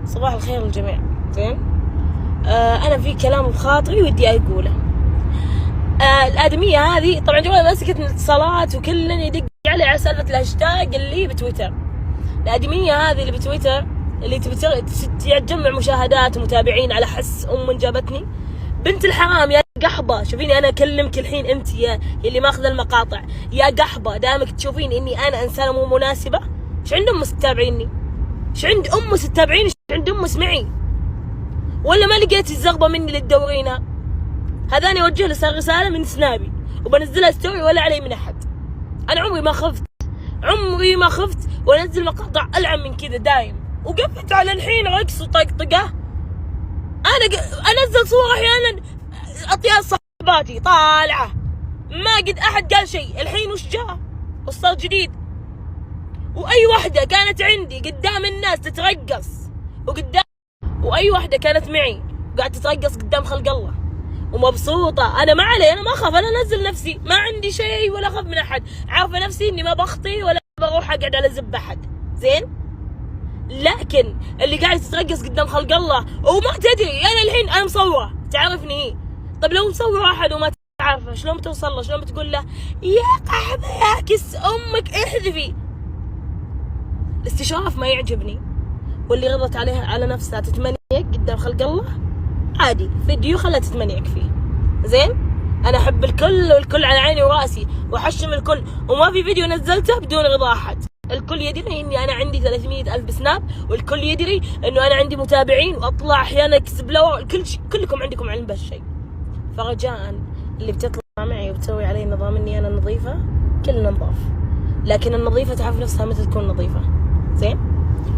صباح الخير للجميع. زين. انا في كلام بخاطري ودي اقوله. الادميه هذه طبعا جوالي مسكت من الاتصالات وكل يدق علي على سالفه الهاشتاج اللي بتويتر. الادميه هذه اللي بتويتر اللي تبي تجمع مشاهدات ومتابعين على حس جابتني. بنت الحرام يا قحبه، شوفيني انا اكلمك الحين انت يا اللي ماخذ المقاطع، يا قحبه دامك تشوفين اني انا انسانه مو مناسبه، ايش عند امس تتابعيني؟ ايش عند امس تتابعيني؟ ايش عند امس معي؟ ولا ما لقيت الزغبه مني اللي تدورينها؟ هذاني اوجه له رساله من سنابي وبنزلها ستوري ولا علي من احد. انا عمري ما خفت وانزل مقاطع العن من كذا دايم، وقفت على الحين رقص وطقطقه. انا انزل صور احيانا اطياف صحباتي طالعه ما قد احد قال شيء. الحين وش جاء؟ وش صار جديد؟ واي وحده كانت عندي قدام الناس تترقص واي وحده كانت معي قاعده تترقص قدام خلق الله ومبسوطه. انا ما علي، انا ما اخاف، انا انزل نفسي، ما عندي شيء ولا اخاف من احد، عارفه نفسي اني ما بخطي ولا بروح اقعد على زب احد. زين. لكن اللي قاعد تترقص قدام خلق الله وما تدري، انا الحين انا مصوره تعرفني هي، طب لو مصور احد وما تعرفه شلون بتوصل له؟ شلون بتقول له يا قحبه يا كس امك احذفي؟ الاستشراف ما يعجبني، واللي غلط عليها على نفسها تتمنيك قدام خلق الله عادي، فيديو خلها تتمنيك فيه. زين. انا احب الكل والكل على عيني وراسي واحشم الكل، وما في فيديو نزلته بدون رضا احد. الكل يدري اني انا عندي 300,000 سناب، والكل يدري انه انا عندي متابعين واطلع احيانا اكسب لو كلكم عندكم علم بهالشيء. فرجاء اللي بتطلع معي وبتسوي علي نظام اني انا نظيفه، كلنا نضاف، لكن النظيفه تعرف نفسها متى تكون نظيفه. زين.